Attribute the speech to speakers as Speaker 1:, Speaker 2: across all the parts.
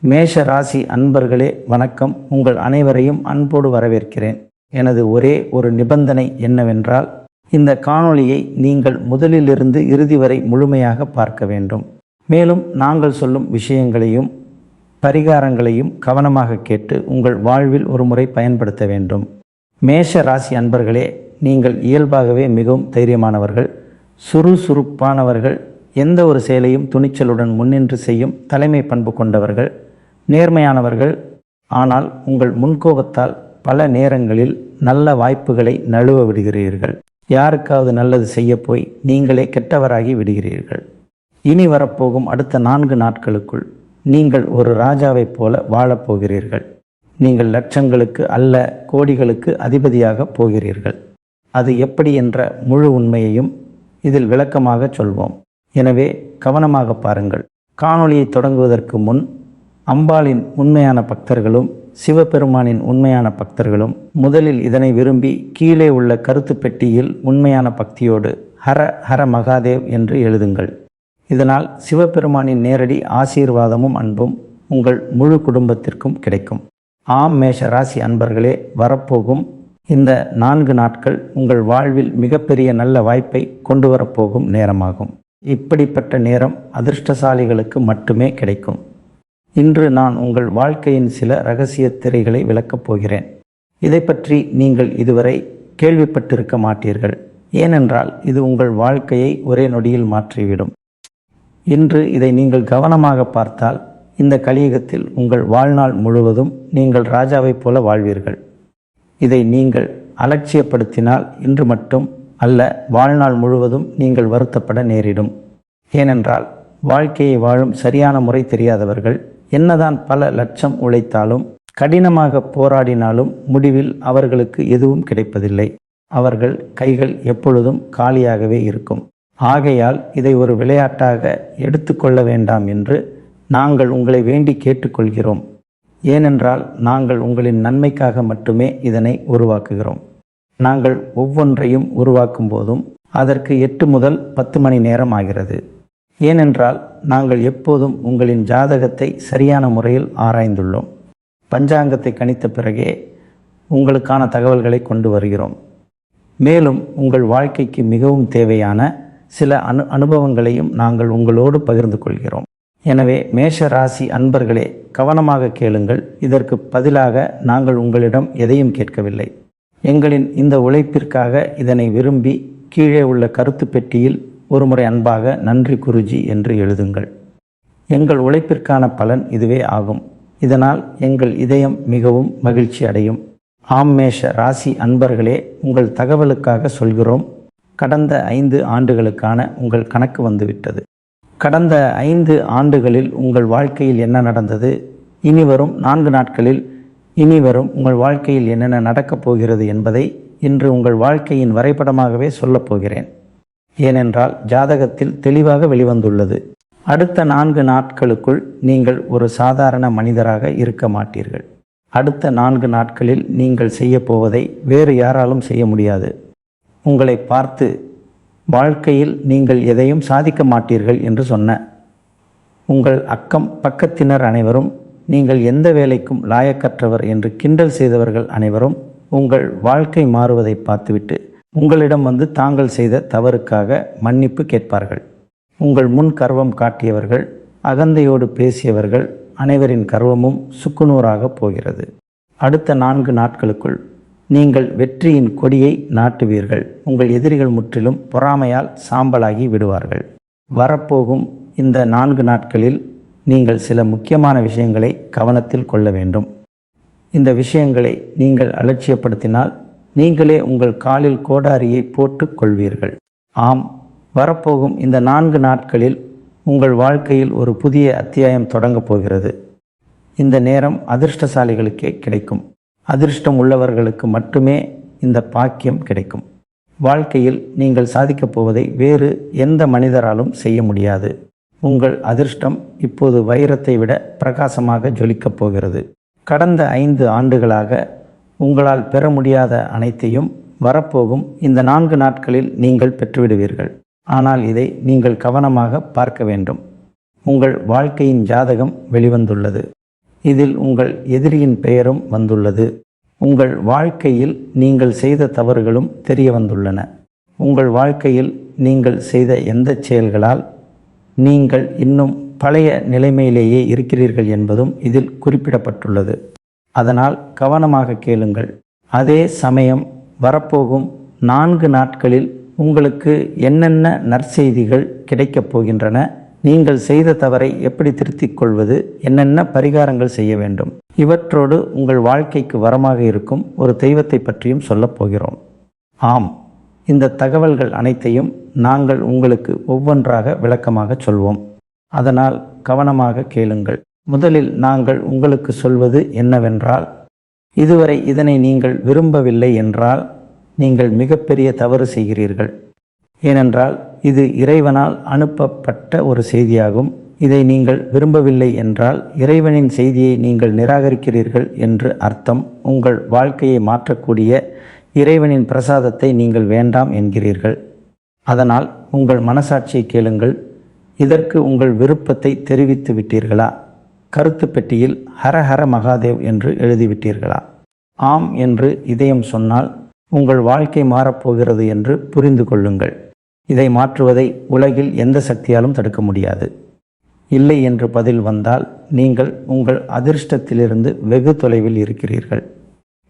Speaker 1: மேஷ ராசி அன்பர்களே வணக்கம். உங்கள் அனைவரையும் அன்போடு வரவேற்கிறேன். எனது ஒரே ஒரு நிபந்தனை என்னவென்றால், இந்த காணொளியை நீங்கள் முதலிலிருந்து இறுதி வரை முழுமையாக பார்க்க வேண்டும். மேலும் நாங்கள் சொல்லும் விஷயங்களையும் பரிகாரங்களையும் கவனமாக கேட்டு உங்கள் வாழ்வில் ஒரு முறை பயன்படுத்த வேண்டும். மேஷ ராசி அன்பர்களே, நீங்கள் இயல்பாகவே மிகவும் தைரியமானவர்கள், சுறுசுறுப்பானவர்கள், எந்த ஒரு செயலையும் துணிச்சலுடன் முன்னின்று செய்யும் தலைமை பண்பு கொண்டவர்கள், நேர்மையானவர்கள். ஆனால் உங்கள் முன்கோபத்தால் பல நேரங்களில் நல்ல வாய்ப்புகளை நழுவ விடுகிறீர்கள். யாருக்காவது நல்லது செய்ய போய் நீங்களே கெட்டவராகி விடுகிறீர்கள். இனி வரப்போகும் அடுத்த 4 நாட்களுக்குள் நீங்கள் ஒரு ராஜாவைப் போல வாழப்போகிறீர்கள். நீங்கள் லட்சங்களுக்கு அல்ல கோடிகளுக்கு அதிபதியாக போகிறீர்கள். அது எப்படி என்ற முழு உண்மையையும் இதில் விளக்கமாக சொல்வோம். எனவே கவனமாக பாருங்கள். காணொளியை தொடங்குவதற்கு முன் அம்பாளின் உண்மையான பக்தர்களும் சிவபெருமானின் உண்மையான பக்தர்களும் முதலில் இதனை விரும்பி கீழே உள்ள கருத்து பெட்டியில் உண்மையான பக்தியோடு ஹர ஹர மகாதேவ் என்று எழுதுங்கள். இதனால் சிவபெருமானின் நேரடி ஆசீர்வாதமும் அன்பும் உங்கள் முழு குடும்பத்திற்கும் கிடைக்கும். ஆம் மேஷ ராசி அன்பர்களே, வரப்போகும் இந்த 4 நாட்கள் உங்கள் வாழ்வில் மிகப்பெரிய நல்ல வாய்ப்பை கொண்டு வரப்போகும் நேரமாகும். இப்படிப்பட்ட நேரம் அதிர்ஷ்டசாலிகளுக்கு மட்டுமே கிடைக்கும். இன்று நான் உங்கள் வாழ்க்கையின் சில இரகசிய திரைகளை விளக்கப் போகிறேன். இதை பற்றி நீங்கள் இதுவரை கேள்விப்பட்டிருக்க மாட்டீர்கள். ஏனென்றால் இது உங்கள் வாழ்க்கையை ஒரே நொடியில் மாற்றிவிடும். இன்று இதை நீங்கள் கவனமாக பார்த்தால் இந்த கலியுகத்தில் உங்கள் வாழ்நாள் முழுவதும் நீங்கள் ராஜாவைப் போல வாழ்வீர்கள். இதை நீங்கள் அலட்சியப்படுத்தினால் இன்று மட்டும் அல்ல, வாழ்நாள் முழுவதும் நீங்கள் வருத்தப்பட நேரிடும். ஏனென்றால் வாழ்க்கையை வாழும் சரியான முறை தெரியாதவர்கள் என்னதான் பல லட்சம் உழைத்தாலும் கடினமாக போராடினாலும் முடிவில் அவர்களுக்கு எதுவும் கிடைப்பதில்லை. அவர்கள் கைகள் எப்பொழுதும் காலியாகவே இருக்கும். ஆகையால் இதை ஒரு விளையாட்டாக எடுத்துக்கொள்ள வேண்டாம் என்று நாங்கள் உங்களை வேண்டி கேட்டுக்கொள்கிறோம். ஏனென்றால் நாங்கள் உங்களின் நன்மைக்காக மட்டுமே இதனை உருவாக்குகிறோம். நாங்கள் ஒவ்வொன்றையும் உருவாக்கும் போதும் அதற்கு 8 முதல் 10 மணி நேரம் ஆகிறது. ஏனென்றால் நாங்கள் எப்போதும் உங்களின் ஜாதகத்தை சரியான முறையில் ஆராய்ந்துள்ளோம். பஞ்சாங்கத்தை கணித்த பிறகே உங்களுக்கான தகவல்களை கொண்டு வருகிறோம். மேலும் உங்கள் வாழ்க்கைக்கு மிகவும் தேவையான சில அனுபவங்களையும் நாங்கள் உங்களோடு பகிர்ந்து கொள்கிறோம். எனவே மேஷ ராசி அன்பர்களே, கவனமாக கேளுங்கள். இதற்கு பதிலாக நாங்கள் உங்களிடம் எதையும் கேட்கவில்லை. எங்களின் இந்த உழைப்பிற்காக இதனை விரும்பி கீழே உள்ள கருத்து பெட்டியில் ஒருமுறை அன்பாக நன்றி குருஜி என்று எழுதுங்கள். எங்கள் உழைப்பிற்கான பலன் இதுவே ஆகும். இதனால் எங்கள் இதயம் மிகவும் மகிழ்ச்சி அடையும். ஆம் மேஷ ராசி அன்பர்களே, உங்கள் தகவலுக்காக சொல்கிறோம். கடந்த 5 ஆண்டுகளுக்கான உங்கள் கணக்கு வந்துவிட்டது. கடந்த 5 ஆண்டுகளில் உங்கள் வாழ்க்கையில் என்ன நடந்தது, இனி வரும் 4 நாட்களில் உங்கள் வாழ்க்கையில் என்னென்ன நடக்கப் போகிறது என்பதை இன்று உங்கள் வாழ்க்கையின் வரைபடமாகவே சொல்லப் போகிறேன். ஏனென்றால் ஜாதகத்தில் தெளிவாக வெளிவந்துள்ளது. அடுத்த 4 நாட்களுக்குள் நீங்கள் ஒரு சாதாரண மனிதராக இருக்க மாட்டீர்கள். அடுத்த 4 நாட்களில் நீங்கள் செய்ய போவதை வேறு யாராலும் செய்ய முடியாது. உங்களை பார்த்து வாழ்க்கையில் நீங்கள் எதையும் சாதிக்க மாட்டீர்கள் என்று சொன்ன உங்கள் அக்கம் பக்கத்தினர் அனைவரும், நீங்கள் எந்த வேலைக்கும் லாயக்கற்றவர் என்று கிண்டல் செய்தவர்கள் அனைவரும் உங்கள் வாழ்க்கை மாறுவதை பார்த்துவிட்டு உங்களிடம் வந்து தாங்கள் செய்த தவறுக்காக மன்னிப்பு கேட்பார்கள். உங்கள் முன் கர்வம் காட்டியவர்கள், அகந்தையோடு பேசியவர்கள் அனைவரின் கர்வமும் சுக்குநூறாக போகிறது. அடுத்த 4 நாட்களுக்குள் நீங்கள் வெற்றியின் கொடியை நாட்டுவீர்கள். உங்கள் எதிரிகள் முற்றிலும் பொறாமையால் சாம்பலாகி விடுவார்கள். வரப்போகும் இந்த 4 நாட்களில் நீங்கள் சில முக்கியமான விஷயங்களை கவனத்தில் கொள்ள வேண்டும். இந்த விஷயங்களை நீங்கள் அலட்சியப்படுத்தினால் நீங்களே உங்கள் காலில் கோடாரியை போட்டு கொள்வீர்கள். ஆம், வரப்போகும் இந்த 4 நாட்களில் உங்கள் வாழ்க்கையில் ஒரு புதிய அத்தியாயம் தொடங்கப் போகிறது. இந்த நேரம் அதிர்ஷ்டசாலிகளுக்கே கிடைக்கும். அதிர்ஷ்டம் உள்ளவர்களுக்கு மட்டுமே இந்த பாக்கியம் கிடைக்கும். வாழ்க்கையில் நீங்கள் சாதிக்கப் போவதை வேறு எந்த மனிதராலும் செய்ய முடியாது. உங்கள் அதிர்ஷ்டம் இப்போது வைரத்தை விட பிரகாசமாக ஜொலிக்கப் போகிறது. கடந்த 5 ஆண்டுகளாக உங்களால் பெற முடியாத அனைத்தையும் வரப்போகும் இந்த 4 நாட்களில் நீங்கள் பெற்றுவிடுவீர்கள். ஆனால் இதை நீங்கள் கவனமாக பார்க்க வேண்டும். உங்கள் வாழ்க்கையின் ஜாதகம் வெளிவந்துள்ளது. இதில் உங்கள் எதிரியின் பெயரும் வந்துள்ளது. உங்கள் வாழ்க்கையில் நீங்கள் செய்த தவறுகளும் தெரிய வந்துள்ளன. உங்கள் வாழ்க்கையில் நீங்கள் செய்த எந்த செயல்களால் நீங்கள் இன்னும் பழைய நிலைமையிலேயே இருக்கிறீர்கள் என்பதும் இதில் குறிப்பிடப்பட்டுள்ளது. அதனால் கவனமாக கேளுங்கள். அதே சமயம் வரப்போகும் 4 நாட்களில் உங்களுக்கு என்னென்ன நற்செய்திகள் கிடைக்கப் போகின்றன, நீங்கள் செய்த தவறை எப்படி திருத்திக் கொள்வது, என்னென்ன பரிகாரங்கள் செய்ய வேண்டும், இவற்றோடு உங்கள் வாழ்க்கைக்கு வரமாக இருக்கும் ஒரு தெய்வத்தை பற்றியும் சொல்லப் போகிறோம். ஆம், இந்த தகவல்கள் அனைத்தையும் நாங்கள் உங்களுக்கு ஒவ்வொன்றாக விளக்கமாக சொல்வோம். அதனால் கவனமாக கேளுங்கள். முதலில் நாங்கள் உங்களுக்கு சொல்வது என்னவென்றால், இதுவரை இதனை நீங்கள் விரும்பவில்லை என்றால் நீங்கள் மிகப்பெரிய தவறு செய்கிறீர்கள். ஏனென்றால் இது இறைவனால் அனுப்பப்பட்ட ஒரு செய்தியாகும். இதை நீங்கள் விரும்பவில்லை என்றால் இறைவனின் செய்தியை நீங்கள் நிராகரிக்கிறீர்கள் என்று அர்த்தம். உங்கள் வாழ்க்கையை மாற்றக்கூடிய இறைவனின் பிரசாதத்தை நீங்கள் வேண்டாம் என்கிறீர்கள். அதனால் உங்கள் மனசாட்சியை கேளுங்கள். இதற்கு உங்கள் விருப்பத்தை தெரிவித்து விட்டீர்களா? கருத்து பெட்டியில் ஹரஹர மகாதேவ் என்று எழுதிவிட்டீர்களா? ஆம் என்று இதயம் சொன்னால் உங்கள் வாழ்க்கை மாறப்போகிறது என்று புரிந்து கொள்ளுங்கள். இதை மாற்றுவதை உலகில் எந்த சக்தியாலும் தடுக்க முடியாது. இல்லை என்று பதில் வந்தால் நீங்கள் உங்கள் அதிர்ஷ்டத்திலிருந்து வெகு தொலைவில் இருக்கிறீர்கள்.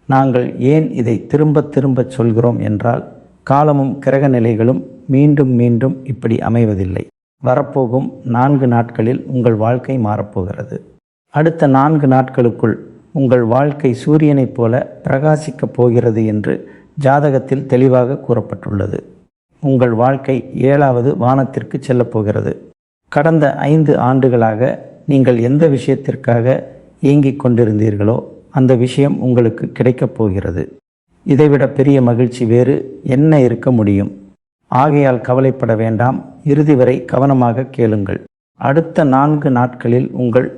Speaker 1: நாங்கள் ஏன் இதை திரும்ப திரும்ப சொல்கிறோம் என்றால், காலமும் கிரக நிலைகளும் மீண்டும் மீண்டும் இப்படி அமைவதில்லை. வரப்போகும் 4 நாட்களில் உங்கள் வாழ்க்கை மாறப்போகிறது. அடுத்த 4 நாட்களுக்குள் உங்கள் வாழ்க்கை சூரியனைப் போல பிரகாசிக்கப் போகிறது என்று ஜாதகத்தில் தெளிவாக கூறப்பட்டுள்ளது. உங்கள் வாழ்க்கை 7வது வானத்திற்கு செல்லப்போகிறது. கடந்த 5 ஆண்டுகளாக நீங்கள் எந்த விஷயத்திற்காக ஏங்கிக் கொண்டிருந்தீர்களோ அந்த விஷயம் உங்களுக்கு கிடைக்கப் போகிறது. இதைவிட பெரிய மகிழ்ச்சி வேறு என்ன இருக்க முடியும்? ஆகையால் கவலைப்பட வேண்டாம். இறுதி வரை கவனமாக கேளுங்கள். அடுத்த 4 நாட்களில் உங்கள்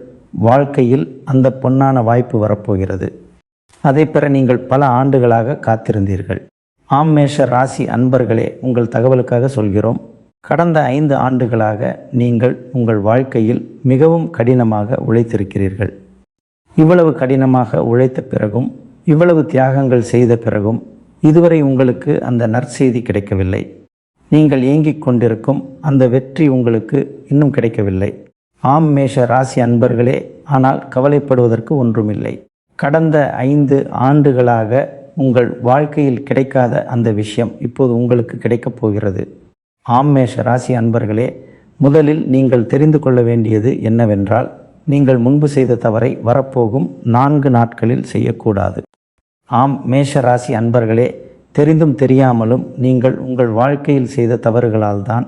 Speaker 1: வாழ்க்கையில் அந்த பொன்னான வாய்ப்பு வரப்போகிறது. அதை பெற நீங்கள் பல ஆண்டுகளாக காத்திருந்தீர்கள். ஆம், மேஷ ராசி அன்பர்களே, உங்கள் தகவலுக்காக சொல்கிறோம். கடந்த 5 ஆண்டுகளாக நீங்கள் உங்கள் வாழ்க்கையில் மிகவும் கடினமாக உழைத்திருக்கிறீர்கள். இவ்வளவு கடினமாக உழைத்த பிறகும், இவ்வளவு தியாகங்கள் செய்த பிறகும் இதுவரை உங்களுக்கு அந்த நற்செய்தி கிடைக்கவில்லை. நீங்கள் ஏங்கிக் கொண்டிருக்கும் அந்த வெற்றி உங்களுக்கு இன்னும் கிடைக்கவில்லை. ஆம், மேஷ ராசி அன்பர்களே, ஆனால் கவலைப்படுவதற்கு ஒன்றுமில்லை. கடந்த 5 ஆண்டுகளாக உங்கள் வாழ்க்கையில் கிடைக்காத அந்த விஷயம் இப்போது உங்களுக்கு கிடைக்கப் போகிறது. ஆம், மேஷ ராசி அன்பர்களே, முதலில் நீங்கள் தெரிந்து கொள்ள வேண்டியது என்னவென்றால், நீங்கள் முன்பு செய்த தவறை வரப்போகும் 4 நாட்களில் செய்யக்கூடாது. ஆம், மேஷ ராசி அன்பர்களே, தெரிந்தும் தெரியாமலும் நீங்கள் உங்கள் வாழ்க்கையில் செய்த தவறுகளால் தான்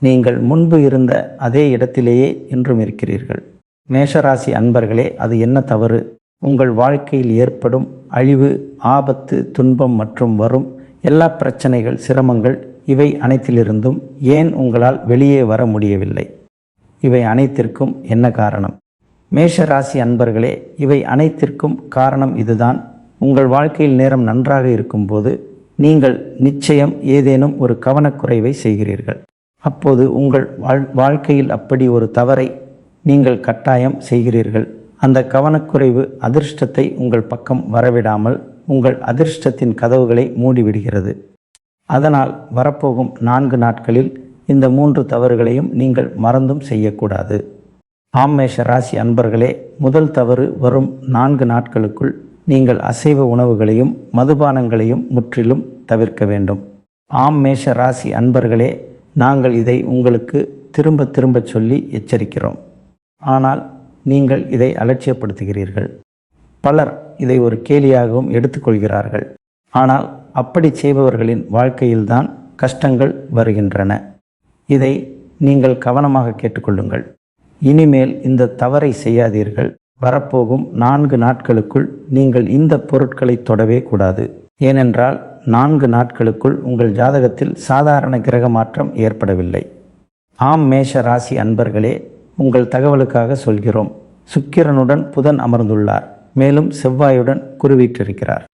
Speaker 1: நீங்கள் முன்பு இருந்த அதே இடத்திலேயே இன்றும் இருக்கிறீர்கள். மேஷராசி அன்பர்களே, அது என்ன தவறு? உங்கள் வாழ்க்கையில் ஏற்படும் அழிவு, ஆபத்து, துன்பம் மற்றும் வரும் எல்லா பிரச்சனைகள், சிரமங்கள், இவை அனைத்திலிருந்தும் ஏன் உங்களால் வெளியே வர முடியவில்லை? இவை அனைத்திற்கும் என்ன காரணம்? மேஷராசி அன்பர்களே, இவை அனைத்திற்கும் காரணம் இதுதான். உங்கள் வாழ்க்கையில் நேரம் நன்றாக இருக்கும்போது நீங்கள் நிச்சயம் ஏதேனும் ஒரு கவனக்குறைவை செய்கிறீர்கள். அப்போது உங்கள் வாழ்க்கையில் அப்படி ஒரு தவறை நீங்கள் கட்டாயம் செய்கிறீர்கள். அந்த கவனக்குறைவு அதிர்ஷ்டத்தை உங்கள் பக்கம் வரவிடாமல் உங்கள் அதிர்ஷ்டத்தின் கதவுகளை மூடிவிடுகிறது. அதனால் வரப்போகும் 4 நாட்களில் இந்த 3 தவறுகளையும் நீங்கள் மறந்தும் செய்யக்கூடாது. ஆம், மேஷ ராசி அன்பர்களே, முதல் தவறு, வரும் 4 நாட்களுக்குள் நீங்கள் அசைவ உணவுகளையும் மதுபானங்களையும் முற்றிலும் தவிர்க்க வேண்டும். ஆம், மேஷ ராசி அன்பர்களே, நாங்கள் இதை உங்களுக்கு திரும்ப திரும்ப சொல்லி எச்சரிக்கிறோம். ஆனால் நீங்கள் இதை அலட்சியப்படுத்துகிறீர்கள். பலர் இதை ஒரு கேலியாகவும் எடுத்துக்கொள்கிறார்கள். ஆனால் அப்படி செய்பவர்களின் வாழ்க்கையில்தான் கஷ்டங்கள் வருகின்றன. இதை நீங்கள் கவனமாக கேட்டுக்கொள்ளுங்கள். இனிமேல் இந்த தவறை செய்யாதீர்கள். வரப்போகும் 4 நாட்களுக்குள் நீங்கள் இந்த பொருட்களை தொடவே கூடாது. ஏனென்றால் 4 நாட்களுக்குள் உங்கள் ஜாதகத்தில் சாதாரண கிரக மாற்றம் ஏற்படவில்லை. ஆம், மேஷ ராசி அன்பர்களே, உங்கள் தகவலுக்காக சொல்கிறோம். சுக்கிரனுடன் புதன் அமர்ந்துள்ளார். மேலும் செவ்வாயுடன் குருவீற்றிருக்கிறார்.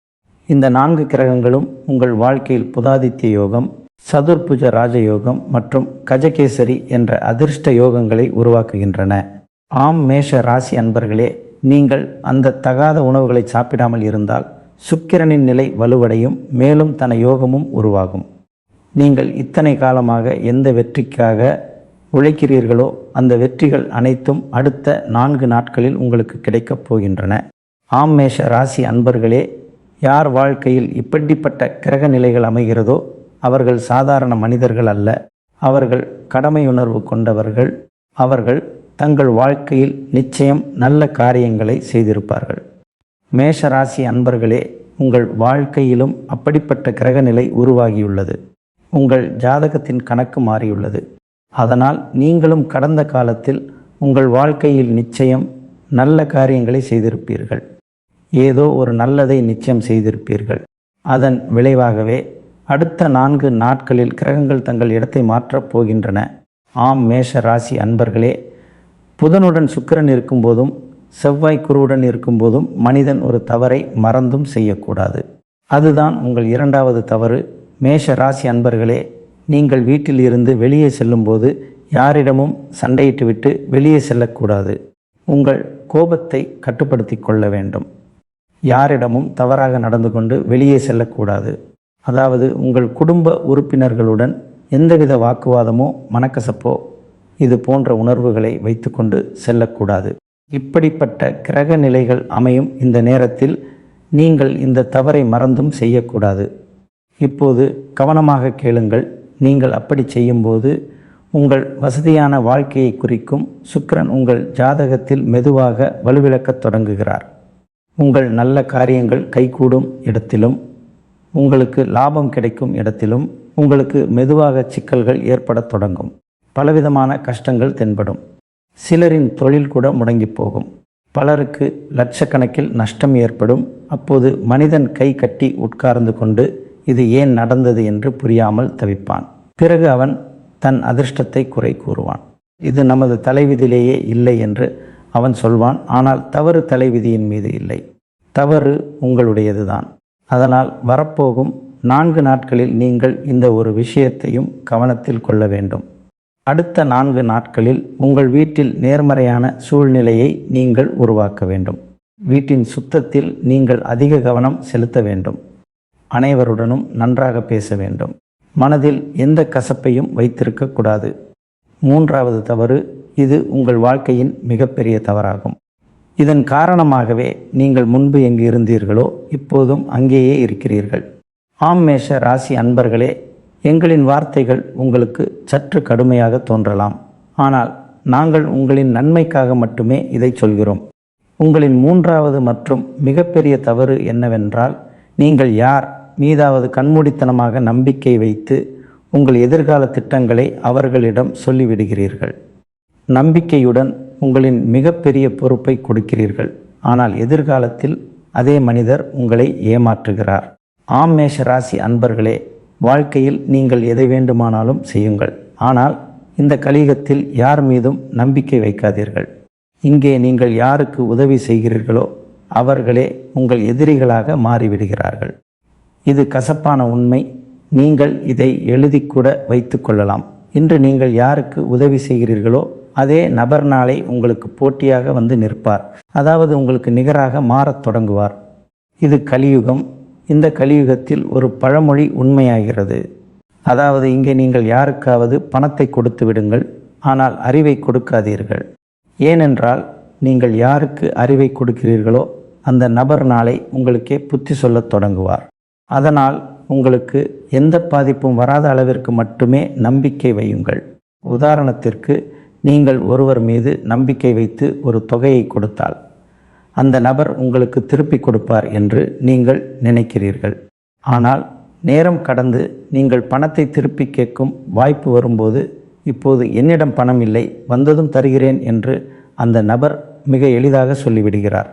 Speaker 1: இந்த 4 கிரகங்களும் உங்கள் வாழ்க்கையில் புதாதித்ய யோகம், சதுர்புஜ ராஜயோகம் மற்றும் கஜகேசரி என்ற அதிர்ஷ்ட யோகங்களை உருவாக்குகின்றன. ஆம், மேஷ ராசி அன்பர்களே, நீங்கள் அந்த தகாத உணவுகளை சாப்பிடாமல் இருந்தால் சுக்கிரனின் நிலை வலுவடையும், மேலும் தன யோகமும் உருவாகும். நீங்கள் இத்தனை காலமாக எந்த வெற்றிக்காக உழைக்கிறீர்களோ அந்த வெற்றிகள் அனைத்தும் அடுத்த 4 நாட்களில் உங்களுக்கு கிடைக்கப் போகின்றன. ஆம் மேஷ ராசி அன்பர்களே, யார் வாழ்க்கையில் இப்படிப்பட்ட கிரக நிலைகள் அமைகிறதோ அவர்கள் சாதாரண மனிதர்கள் அல்ல. அவர்கள் கடமையுணர்வு கொண்டவர்கள். அவர்கள் தங்கள் வாழ்க்கையில் நிச்சயம் நல்ல காரியங்களை செய்திருப்பார்கள். மேஷ ராசி அன்பர்களே, உங்கள் வாழ்க்கையிலும் அப்படிப்பட்ட கிரகநிலை உருவாகியுள்ளது. உங்கள் ஜாதகத்தின் கணக்கு மாறியுள்ளது. அதனால் நீங்களும் கடந்த காலத்தில் உங்கள் வாழ்க்கையில் நிச்சயம் நல்ல காரியங்களை செய்திருப்பீர்கள். ஏதோ ஒரு நல்லதை நிச்சயம் செய்திருப்பீர்கள். அதன் விளைவாகவே அடுத்த 4 நாட்களில் கிரகங்கள் தங்கள் இடத்தை மாற்றப் போகின்றன. ஆம் மேஷ ராசி அன்பர்களே, புதனுடன் சுக்கிரன் இருக்கும்போதும் செவ்வாய் குருவுடன் இருக்கும்போதும் மனிதன் ஒரு தவறை மறந்தும் செய்யக்கூடாது. அதுதான் உங்கள் 2வது தவறு. மேஷ ராசி அன்பர்களே, நீங்கள் வீட்டில் இருந்து வெளியே செல்லும்போது யாரிடமும் சண்டையிட்டுவிட்டு வெளியே செல்லக்கூடாது. உங்கள் கோபத்தை கட்டுப்படுத்தி கொள்ள வேண்டும். யாரிடமும் தவறாக நடந்து கொண்டு வெளியே செல்லக்கூடாது. அதாவது உங்கள் குடும்ப உறுப்பினர்களுடன் எந்தவித வாக்குவாதமோ மனக்கசப்போ இது போன்ற உணர்வுகளை வைத்துக்கொண்டு செல்லக்கூடாது. இப்படிப்பட்ட கிரக நிலைகள் அமையும் இந்த நேரத்தில் நீங்கள் இந்த தவறை மறந்தும் செய்யக்கூடாது. இப்போது கவனமாக கேளுங்கள். நீங்கள் அப்படி செய்யும்போது உங்கள் வசதியான வாழ்க்கையை குறிக்கும் சுக்கிரன் உங்கள் ஜாதகத்தில் மெதுவாக வலுவிழக்கத் தொடங்குகிறார். உங்கள் நல்ல காரியங்கள் கைகூடும் இடத்திலும் உங்களுக்கு லாபம் கிடைக்கும் இடத்திலும் உங்களுக்கு மெதுவாக சிக்கல்கள் ஏற்படத் தொடங்கும். பலவிதமான கஷ்டங்கள் தென்படும். சிலரின் தொழில் கூட முடங்கி போகும். பலருக்கு லட்சக்கணக்கில் நஷ்டம் ஏற்படும். அப்போது மனிதன் கை கட்டி உட்கார்ந்து கொண்டு இது ஏன் நடந்தது என்று புரியாமல் தவிப்பான். பிறகு அவன் தன் அதிர்ஷ்டத்தை குறை கூறுவான். இது நமது தலைவிதியிலேயே இல்லை என்று அவன் சொல்வான். ஆனால் தவறு தலைவிதியின் மீது இல்லை, தவறு உங்களுடையதுதான். அதனால் வரப்போகும் 4 நாட்களில் நீங்கள் இந்த ஒரு விஷயத்தையும் கவனத்தில் கொள்ள வேண்டும். அடுத்த 4 நாட்களில் உங்கள் வீட்டில் நேர்மறையான சூழ்நிலையை நீங்கள் உருவாக்க வேண்டும். வீட்டின் சுத்தத்தில் நீங்கள் அதிக கவனம் செலுத்த வேண்டும். அனைவருடனும் நன்றாக பேச வேண்டும். மனதில் எந்த கசப்பையும் வைத்திருக்கக்கூடாது. 3வது தவறு, இது உங்கள் வாழ்க்கையின் மிகப்பெரிய தவறாகும். இதன் காரணமாகவே நீங்கள் முன்பு எங்கு இருந்தீர்களோ இப்போதும் அங்கேயே இருக்கிறீர்கள். ஆம் மேஷ ராசி அன்பர்களே, எங்களின் வார்த்தைகள் உங்களுக்கு சற்று கடுமையாக தோன்றலாம். ஆனால் நாங்கள் உங்களின் நன்மைக்காக மட்டுமே இதை சொல்கிறோம். உங்களின் 3வது மற்றும் மிகப்பெரிய தவறு என்னவென்றால், நீங்கள் யார் மீதாவது கண்மூடித்தனமாக நம்பிக்கை வைத்து உங்கள் எதிர்கால திட்டங்களை அவர்களிடம் சொல்லிவிடுகிறீர்கள். நம்பிக்கையுடன் உங்களின் மிகப்பெரிய பொறுப்பை கொடுக்கிறீர்கள். ஆனால் எதிர்காலத்தில் அதே மனிதர் உங்களை ஏமாற்றுகிறார். ஆம் மேஷ ராசி அன்பர்களே, வாழ்க்கையில் நீங்கள் எதை வேண்டுமானாலும் செய்யுங்கள். ஆனால் இந்த கலியுகத்தில் யார் மீதும் நம்பிக்கை வைக்காதீர்கள். இங்கே நீங்கள் யாருக்கு உதவி செய்கிறீர்களோ அவர்களே உங்கள் எதிரிகளாக மாறிவிடுகிறார்கள். இது கசப்பான உண்மை. நீங்கள் இதை எழுதிக்கூட வைத்து கொள்ளலாம். இன்று நீங்கள் யாருக்கு உதவி செய்கிறீர்களோ அதே நபர் நாளை உங்களுக்கு போட்டியாக வந்து நிற்பார். அதாவது உங்களுக்கு நிகராக மாறத் தொடங்குவார். இது கலியுகம். இந்த கலியுகத்தில் ஒரு பழமொழி உண்மையாகிறது. அதாவது இங்கே நீங்கள் யாருக்காவது பணத்தை கொடுத்து விடுங்கள், ஆனால் அறிவை கொடுக்காதீர்கள். ஏனென்றால் நீங்கள் யாருக்கு அறிவை கொடுக்கிறீர்களோ அந்த நபர் நாளை உங்களுக்கே புத்தி சொல்லத் தொடங்குவார். அதனால் உங்களுக்கு எந்த பாதிப்பும் வராத அளவிற்கு மட்டுமே நம்பிக்கை வையுங்கள். உதாரணத்திற்கு, நீங்கள் ஒருவர் மீது நம்பிக்கை வைத்து ஒரு தொகையை கொடுத்தால் அந்த நபர் உங்களுக்கு திருப்பி கொடுப்பார் என்று நீங்கள் நினைக்கிறீர்கள். ஆனால் நேரம் கடந்து நீங்கள் பணத்தை திருப்பி கேட்கும் வாய்ப்பு வரும்போது, இப்போது என்னிடம் பணம் இல்லை, வந்ததும் தருகிறேன் என்று அந்த நபர் மிக எளிதாக சொல்லிவிடுகிறார்.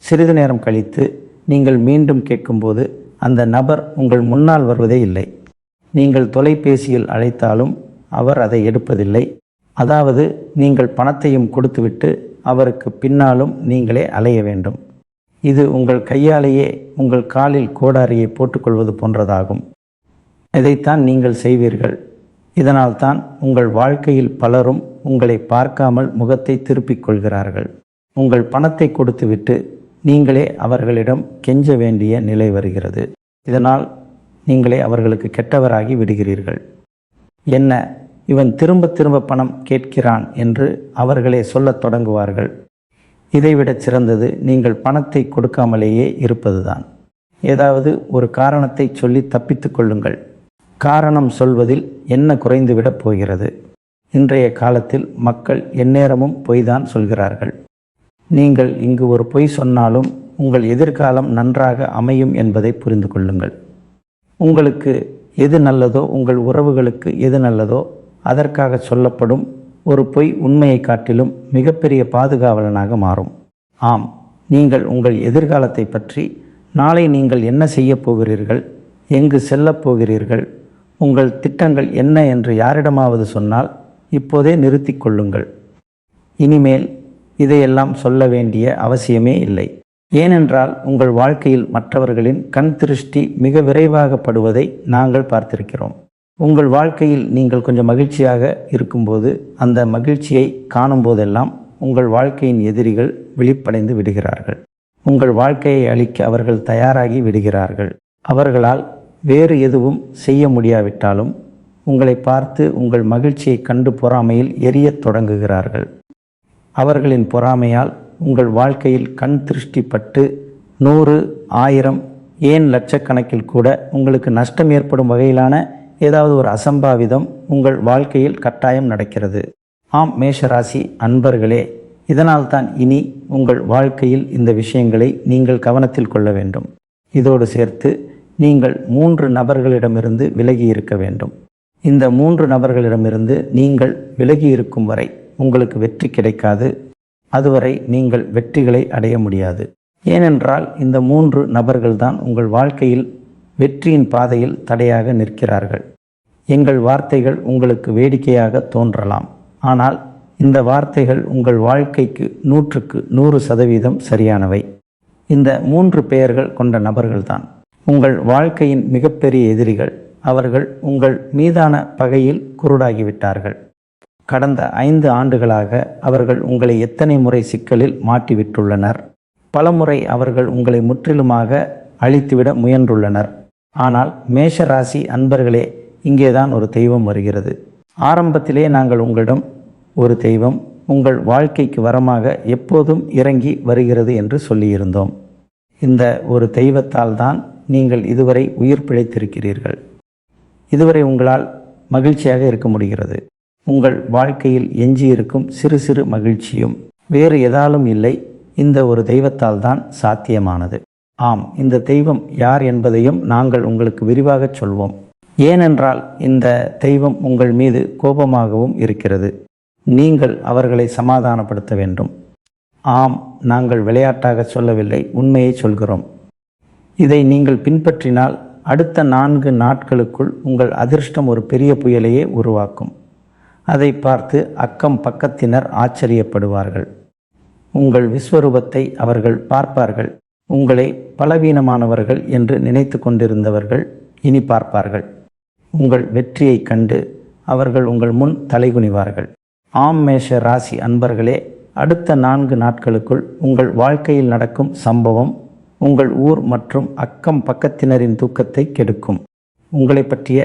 Speaker 1: சிறிது நேரம் கழித்து நீங்கள் மீண்டும் கேட்கும்போது அந்த நபர் உங்கள் முன்னால் வருவதே இல்லை. நீங்கள் தொலைபேசியில் அழைத்தாலும் அவர் அதை எடுப்பதில்லை. அதாவது நீங்கள் பணத்தையும் கொடுத்துவிட்டு அவருக்கு பின்னாலும் நீங்களே அலைய வேண்டும். இது உங்கள் கையாலேயே உங்கள் காலில் கோடாரியை போட்டுக்கொள்வது போன்றதாகும். இதைத்தான் நீங்கள் செய்வீர்கள். இதனால்தான் உங்கள் வாழ்க்கையில் பலரும் உங்களை பார்க்காமல் முகத்தை திருப்பிக் கொள்கிறார்கள். உங்கள் பணத்தை கொடுத்துவிட்டு நீங்களே அவர்களிடம் கெஞ்ச வேண்டிய நிலை வருகிறது. இதனால் நீங்களே அவர்களுக்கு கெட்டவராகி விடுகிறீர்கள். என்ன, இவன் திரும்ப திரும்ப பணம் கேட்கிறான் என்று அவர்களே சொல்லத் தொடங்குவார்கள். இதைவிட சிறந்தது நீங்கள் பணத்தை கொடுக்காமலேயே இருப்பதுதான். ஏதாவது ஒரு காரணத்தை சொல்லி தப்பித்து கொள்ளுங்கள். காரணம் சொல்வதில் என்ன குறைந்துவிடப் போகிறது? இன்றைய காலத்தில் மக்கள் எந்நேரமும் பொய்தான் சொல்கிறார்கள். நீங்கள் இங்கு ஒரு பொய் சொன்னாலும் உங்கள் எதிர்காலம் நன்றாக அமையும் என்பதை புரிந்து கொள்ளுங்கள். உங்களுக்கு எது நல்லதோ, உங்கள் உறவுகளுக்கு எது நல்லதோ அதற்காக சொல்லப்படும் ஒரு பொய் உண்மையை காட்டிலும் மிகப்பெரிய பாதுகாவலனாக மாறும். ஆம், நீங்கள் உங்கள் எதிர்காலத்தை பற்றி, நாளை நீங்கள் என்ன செய்யப் போகிறீர்கள், எங்கு செல்லப் போகிறீர்கள், உங்கள் திட்டங்கள் என்ன என்று யாரிடமாவது சொன்னால் இப்போதே நிறுத்தி கொள்ளுங்கள். இனிமேல் இதையெல்லாம் சொல்ல வேண்டிய அவசியமே இல்லை. ஏனென்றால் உங்கள் வாழ்க்கையில் மற்றவர்களின் கண் திருஷ்டி மிக விரைவாக படுவதை நாங்கள் பார்த்திருக்கிறோம். உங்கள் வாழ்க்கையில் நீங்கள் கொஞ்சம் மகிழ்ச்சியாக இருக்கும்போது அந்த மகிழ்ச்சியை காணும் போதெல்லாம் உங்கள் வாழ்க்கையின் எதிரிகள் விழிப்படைந்து விடுகிறார்கள். உங்கள் வாழ்க்கையை அழிக்க அவர்கள் தயாராகி விடுகிறார்கள். அவர்களால் வேறு எதுவும் செய்ய முடியாவிட்டாலும் உங்களை பார்த்து உங்கள் மகிழ்ச்சியை கண்டு பொறாமையில் எரியத் தொடங்குகிறார்கள். அவர்களின் பொறாமையால் உங்கள் வாழ்க்கையில் கண் திருஷ்டிப்பட்டு 100, 1000, ஏன் லட்சக்கணக்கில் கூட உங்களுக்கு நஷ்டம் ஏற்படும் வகையிலான ஏதாவது ஒரு அசம்பாவிதம் உங்கள் வாழ்க்கையில் கட்டாயம் நடக்கிறது. ஆம் மேஷராசி அன்பர்களே, இதனால்தான் இனி உங்கள் வாழ்க்கையில் இந்த விஷயங்களை நீங்கள் கவனத்தில் கொள்ள வேண்டும். இதோடு சேர்த்து நீங்கள் 3 நபர்களிடமிருந்து விலகி இருக்க வேண்டும். இந்த 3 நபர்களிடமிருந்து நீங்கள் விலகி இருக்கும் வரை உங்களுக்கு வெற்றி கிடைக்காது. அதுவரை நீங்கள் வெற்றிகளை அடைய முடியாது. ஏனென்றால் இந்த 3 நபர்கள்தான் உங்கள் வாழ்க்கையில் வெற்றியின் பாதையில் தடையாக நிற்கிறார்கள். எங்கள் வார்த்தைகள் உங்களுக்கு வேடிக்கையாக தோன்றலாம், ஆனால் இந்த வார்த்தைகள் உங்கள் வாழ்க்கைக்கு 100க்கு 100% சரியானவை. இந்த 3 பெயர்கள் கொண்ட நபர்கள்தான் உங்கள் வாழ்க்கையின் மிகப்பெரிய எதிரிகள். அவர்கள் உங்கள் மீதான பகையில் குருடாகிவிட்டார்கள். கடந்த 5 ஆண்டுகளாக அவர்கள் உங்களை எத்தனை முறை சிக்கலில் மாட்டிவிட்டுள்ளனர். பலமுறை அவர்கள் உங்களை முற்றிலுமாக அழித்துவிட முயன்றுள்ளனர். ஆனால் மேஷராசி அன்பர்களே, இங்கேதான் ஒரு தெய்வம் வருகிறது. ஆரம்பத்திலே நாங்கள் உங்களிடம் ஒரு தெய்வம் உங்கள் வாழ்க்கைக்கு வரமாக எப்போதும் இறங்கி வருகிறது என்று சொல்லியிருந்தோம். இந்த ஒரு தெய்வத்தால் தான் நீங்கள் இதுவரை உயிர் பிழைத்திருக்கிறீர்கள். இதுவரை உங்களால் மகிழ்ச்சியாக இருக்க முடிகிறது. உங்கள் வாழ்க்கையில் எஞ்சியிருக்கும் சிறு சிறு மகிழ்ச்சியும் வேறு எதாலும் இல்லை, இந்த ஒரு தெய்வத்தால் தான் சாத்தியமானது. ஆம், இந்த தெய்வம் யார் என்பதையும் நாங்கள் உங்களுக்கு விரிவாக சொல்வோம். ஏனென்றால் இந்த தெய்வம் உங்கள் மீது கோபமாகவும் இருக்கிறது. நீங்கள் அவர்களை சமாதானப்படுத்த வேண்டும். ஆம், நாங்கள் விளையாட்டாக சொல்லவில்லை, உண்மையை சொல்கிறோம். இதை நீங்கள் பின்பற்றினால் அடுத்த 4 நாட்களுக்குள் உங்கள் அதிர்ஷ்டம் ஒரு பெரிய புயலையே உருவாக்கும். அதை பார்த்து அக்கம் பக்கத்தினர் ஆச்சரியப்படுவார்கள். உங்கள் விஸ்வரூபத்தை அவர்கள் பார்ப்பார்கள். உங்களை பலவீனமானவர்கள் என்று நினைத்து கொண்டிருந்தவர்கள் இனி பார்ப்பார்கள். உங்கள் வெற்றியை கண்டு அவர்கள் உங்கள் முன் தலைகுனிவார்கள். ஆம் மேஷ ராசி அன்பர்களே, அடுத்த 4 நாட்களுக்குள் உங்கள் வாழ்க்கையில் நடக்கும் சம்பவம் உங்கள் ஊர் மற்றும் அக்கம் பக்கத்தினரின் தூக்கத்தை கெடுக்கும். உங்களை பற்றிய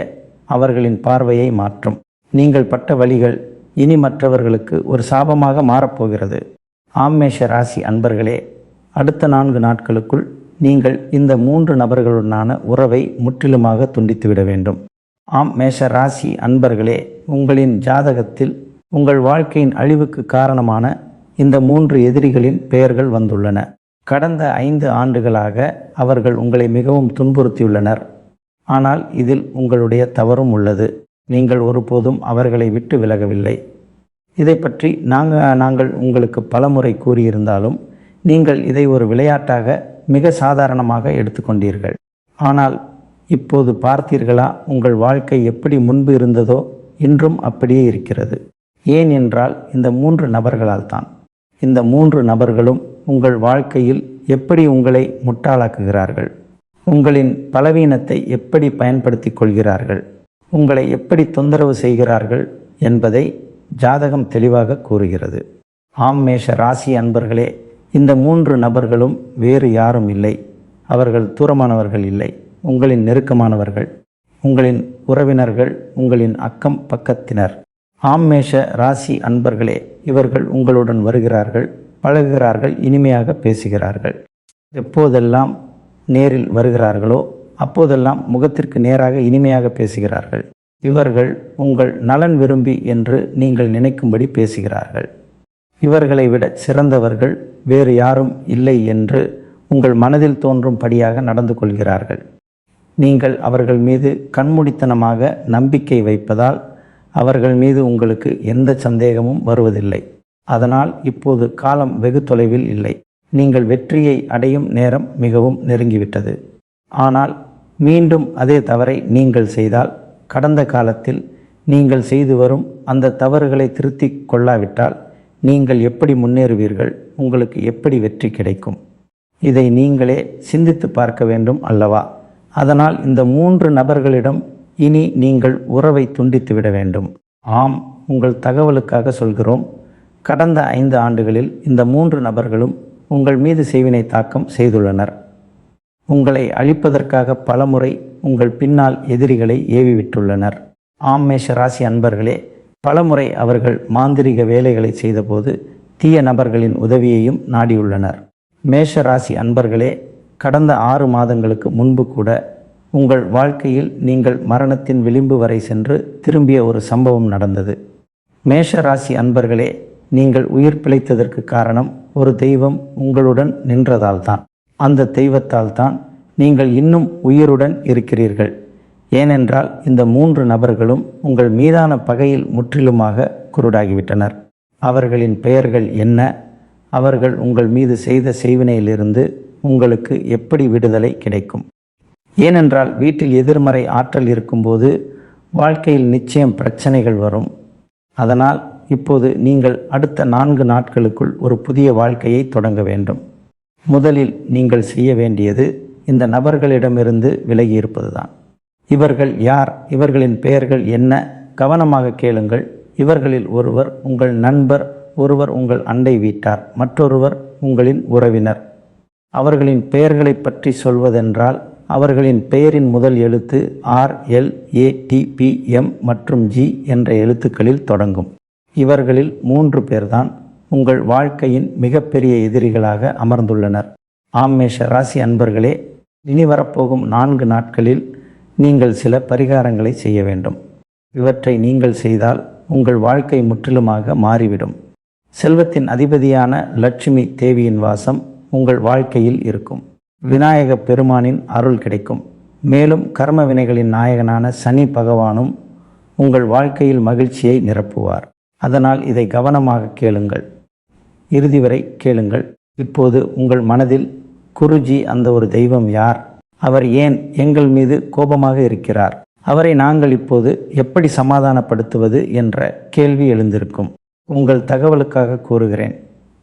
Speaker 1: அவர்களின் பார்வையை மாற்றும். நீங்கள் பட்ட வழிகள் இனி மற்றவர்களுக்கு ஒரு சாபமாக மாறப்போகிறது. ஆம் மேஷ ராசி அன்பர்களே, அடுத்த 4 நாட்களுக்குள் நீங்கள் இந்த 3 நபர்களுடனான உறவை முற்றிலுமாக துண்டித்துவிட வேண்டும். ஆம் மேஷ ராசி அன்பர்களே, உங்களின் ஜாதகத்தில் உங்கள் வாழ்க்கையின் அழிவுக்கு காரணமான இந்த 3 எதிரிகளின் பெயர்கள் வந்துள்ளன. கடந்த 5 ஆண்டுகளாக அவர்கள் உங்களை மிகவும் துன்புறுத்தியுள்ளனர். ஆனால் இதில் உங்களுடைய தவறும் உள்ளது. நீங்கள் ஒருபோதும் அவர்களை விட்டு விலகவில்லை. இதை பற்றி நாங்கள் உங்களுக்கு பலமுறை கூறியிருந்தாலும் நீங்கள் இதை ஒரு விளையாட்டாக மிக சாதாரணமாக எடுத்துக்கொண்டீர்கள். ஆனால் இப்போது பார்த்தீர்களா, உங்கள் வாழ்க்கை எப்படி முன்பு இருந்ததோ இன்றும் அப்படியே இருக்கிறது. ஏன் என்றால் இந்த 3 நபர்களால் தான். இந்த 3 நபர்களும் உங்கள் வாழ்க்கையில் எப்படி உங்களை முட்டாளாக்குகிறார்கள், உங்களின் பலவீனத்தை எப்படி பயன்படுத்தி கொள்கிறார்கள், உங்களை எப்படி தொந்தரவு செய்கிறார்கள் என்பதை ஜாதகம் தெளிவாக கூறுகிறது. ஆம் மேஷ ராசி அன்பர்களே, இந்த 3 நபர்களும் வேறு யாரும் இல்லை. அவர்கள் தூரமானவர்கள் இல்லை, உங்களின் நெருக்கமானவர்கள், உங்களின் உறவினர்கள், உங்களின் அக்கம் பக்கத்தினர். மேஷ ராசி அன்பர்களே, இவர்கள் உங்களுடன் வருகிறார்கள், பழகுகிறார்கள், இனிமையாக பேசுகிறார்கள். எப்போதெல்லாம் நேரில் வருகிறார்களோ அப்போதெல்லாம் முகத்திற்கு நேராக இனிமையாக பேசுகிறார்கள். இவர்கள் உங்கள் நலன் விரும்பி என்று நீங்கள் நினைக்கும்படி பேசுகிறார்கள். இவர்களை விட சிறந்தவர்கள் வேறு யாரும் இல்லை என்று உங்கள் மனதில் தோன்றும்படியாக நடந்து கொள்கிறார்கள். நீங்கள் அவர்கள் மீது கண்மூடித்தனமாக நம்பிக்கை வைப்பதால் அவர்கள் மீது உங்களுக்கு எந்த சந்தேகமும் வருவதில்லை. அதனால் இப்போது காலம் வெகு தொலைவில் இல்லை. நீங்கள் வெற்றியை அடையும் நேரம் மிகவும் நெருங்கிவிட்டது. ஆனால் மீண்டும் அதே தவறை நீங்கள் செய்தால், கடந்த காலத்தில் நீங்கள் செய்து வரும் அந்த தவறுகளை திருத்தி கொள்ளாவிட்டால் நீங்கள் எப்படி முன்னேறுவீர்கள்? உங்களுக்கு எப்படி வெற்றி கிடைக்கும்? இதை நீங்களே சிந்தித்து பார்க்க வேண்டும் அல்லவா? அதனால் இந்த 3 நபர்களிடம் இனி நீங்கள் உறவை துண்டித்துவிட வேண்டும். ஆம், உங்கள் தகவலுக்காக சொல்கிறோம். கடந்த 5 ஆண்டுகளில் இந்த 3 நபர்களும் உங்கள் மீது செய்வினை தாக்கம் செய்துள்ளனர். உங்களை அழிப்பதற்காக பலமுறை உங்கள் பின்னால் எதிரிகளை ஏவிவிட்டுள்ளனர். மேஷ ராசி அன்பர்களே, பலமுறை அவர்கள் மாந்திரிக வேலைகளை செய்தபோது தீய நபர்களின் உதவியையும் நாடியுள்ளனர். மேஷ ராசி அன்பர்களே, கடந்த 6 மாதங்களுக்கு முன்பு கூட உங்கள் வாழ்க்கையில் நீங்கள் மரணத்தின் விளிம்பு வரை சென்று திரும்பிய ஒரு சம்பவம் நடந்தது. மேஷ ராசி அன்பர்களே, நீங்கள் உயிர் பிழைத்ததற்கு காரணம் ஒரு தெய்வம் உங்களுடன் நின்றதால்தான். அந்த தெய்வத்தால் தான் நீங்கள் இன்னும் உயிருடன் இருக்கிறீர்கள். ஏனென்றால் இந்த 3 நபர்களும் உங்கள் மீதான பகையில் முற்றிலுமாக குருடாகிவிட்டனர். அவர்களின் பெயர்கள் என்ன? அவர்கள் உங்கள் மீது செய்த செய்வினையிலிருந்து உங்களுக்கு எப்படி விடுதலை கிடைக்கும்? ஏனென்றால் வீட்டில் எதிர்மறை ஆற்றல் இருக்கும்போது வாழ்க்கையில் நிச்சயம் பிரச்சனைகள் வரும். அதனால் இப்போது நீங்கள் அடுத்த 4 நாட்களுக்குள் ஒரு புதிய வாழ்க்கையை தொடங்க வேண்டும். முதலில் நீங்கள் செய்ய வேண்டியது இந்த நபர்களிடமிருந்து விலகி இருப்பதுதான். இவர்கள் யார்? இவர்களின் பெயர்கள் என்ன? கவனமாக கேளுங்கள். இவர்களில் ஒருவர் உங்கள் நண்பர், ஒருவர் உங்கள் அண்டை வீட்டார், மற்றொருவர் உங்களின் உறவினர். அவர்களின் பெயர்களை பற்றி சொல்வதென்றால் அவர்களின் பெயரின் முதல் எழுத்து RLATPM மற்றும் G என்ற எழுத்துக்களில் தொடங்கும். இவர்களில் 3 பேர்தான் உங்கள் வாழ்க்கையின் மிகப்பெரிய எதிரிகளாக அமர்ந்துள்ளனர். மேஷ ராசி அன்பர்களே, இனி வரப்போகும் 4 நாட்களில் நீங்கள் சில பரிகாரங்களை செய்ய வேண்டும். இவற்றை நீங்கள் செய்தால் உங்கள் வாழ்க்கை முற்றிலுமாக மாறிவிடும். செல்வத்தின் அதிபதியான லட்சுமி தேவியின் வாசம் உங்கள் வாழ்க்கையில் இருக்கும். விநாயக பெருமானின் அருள் கிடைக்கும். மேலும் கர்ம வினைகளின் நாயகனான சனி பகவானும் உங்கள் வாழ்க்கையில் மகிழ்ச்சியை நிரப்புவார். அதனால் இதை கவனமாக கேளுங்கள், இறுதி வரை கேளுங்கள். இப்போது உங்கள் மனதில் குருஜி அந்த ஒரு தெய்வம் யார்? அவர் ஏன் எங்கள் மீது கோபமாக இருக்கிறார்? அவரை நாங்கள் இப்போது எப்படி சமாதானப்படுத்துவது என்ற கேள்வி எழுந்திருக்கும். உங்கள் தகவலுக்காக கூறுகிறேன்.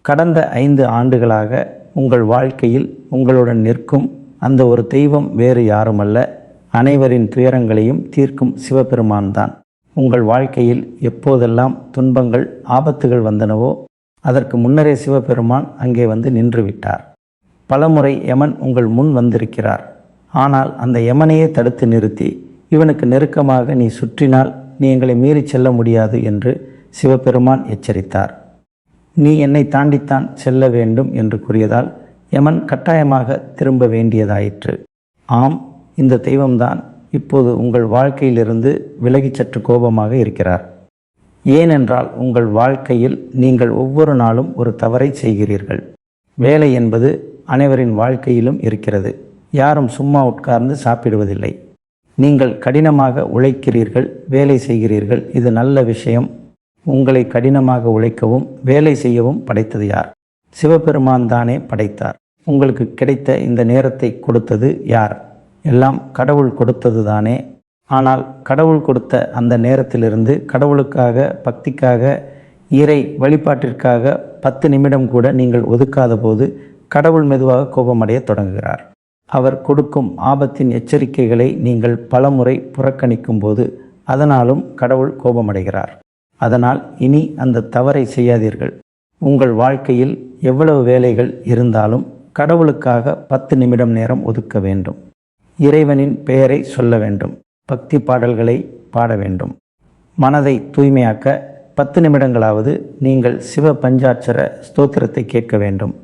Speaker 1: கடந்த 5 ஆண்டுகளாக உங்கள் வாழ்க்கையில் உங்களுடன் நிற்கும் அந்த ஒரு தெய்வம் வேறு யாருமல்ல, அனைவரின் துயரங்களையும் தீர்க்கும் சிவபெருமான் தான். உங்கள் வாழ்க்கையில் எப்போதெல்லாம் துன்பங்கள் ஆபத்துகள் வந்தனவோ அதற்கு முன்னரே சிவபெருமான் அங்கே வந்து நின்று விட்டார். பலமுறை யமன் உங்கள் முன் வந்திருக்கிறார். ஆனால் அந்த யமனையே தடுத்து நிறுத்தி, இவனுக்கு நெருக்கமாக நீ சுற்றினால் நீ எங்களை மீறி செல்ல முடியாது என்று சிவபெருமான் எச்சரித்தார். நீ என்னை தாண்டித்தான் செல்ல வேண்டும் என்று கூறியதால் யமன் கட்டாயமாக திரும்ப வேண்டியதாயிற்று. ஆம், இந்த தெய்வம்தான் இப்போது உங்கள் வாழ்க்கையிலிருந்து விலகி சற்று கோபமாக இருக்கிறார். ஏனென்றால் உங்கள் வாழ்க்கையில் நீங்கள் ஒவ்வொரு நாளும் ஒரு தவறை செய்கிறீர்கள். வேலை என்பது அனைவரின் வாழ்க்கையிலும் இருக்கிறது. யாரும் சும்மா உட்கார்ந்து சாப்பிடுவதில்லை. நீங்கள் கடினமாக உழைக்கிறீர்கள், வேலை செய்கிறீர்கள். இது நல்ல விஷயம். உங்களை கடினமாக உழைக்கவும் வேலை செய்யவும் படைத்தது யார்? சிவபெருமான் தானே படைத்தார். உங்களுக்கு கிடைத்த இந்த நேரத்தை கொடுத்தது யார்? எல்லாம் கடவுள் கொடுத்தது தானே. ஆனால் கடவுள் கொடுத்த அந்த நேரத்திலிருந்து கடவுளுக்காக, பக்திக்காக, இறை வழிபாட்டிற்காக 10 நிமிடம் கூட நீங்கள் ஒதுக்காத போது கடவுள் மெதுவாக கோபமடைய தொடங்குகிறார். அவர் கொடுக்கும் ஆபத்தின் எச்சரிக்கைகளை நீங்கள் பலமுறை புறக்கணிக்கும் போது அதனாலும் கடவுள் கோபமடைகிறார். அதனால் இனி அந்த தவறை செய்யாதீர்கள். உங்கள் வாழ்க்கையில் எவ்வளவு வேலைகள் இருந்தாலும் கடவுளுக்காக 10 நிமிடம் நேரம் ஒதுக்க வேண்டும். இறைவனின் பெயரை சொல்ல வேண்டும். பக்தி பாடல்களை பாட வேண்டும். மனதை தூய்மையாக்க 10 நிமிடங்களாவது நீங்கள் சிவ பஞ்சாட்சர ஸ்தோத்திரத்தை கேட்க வேண்டும்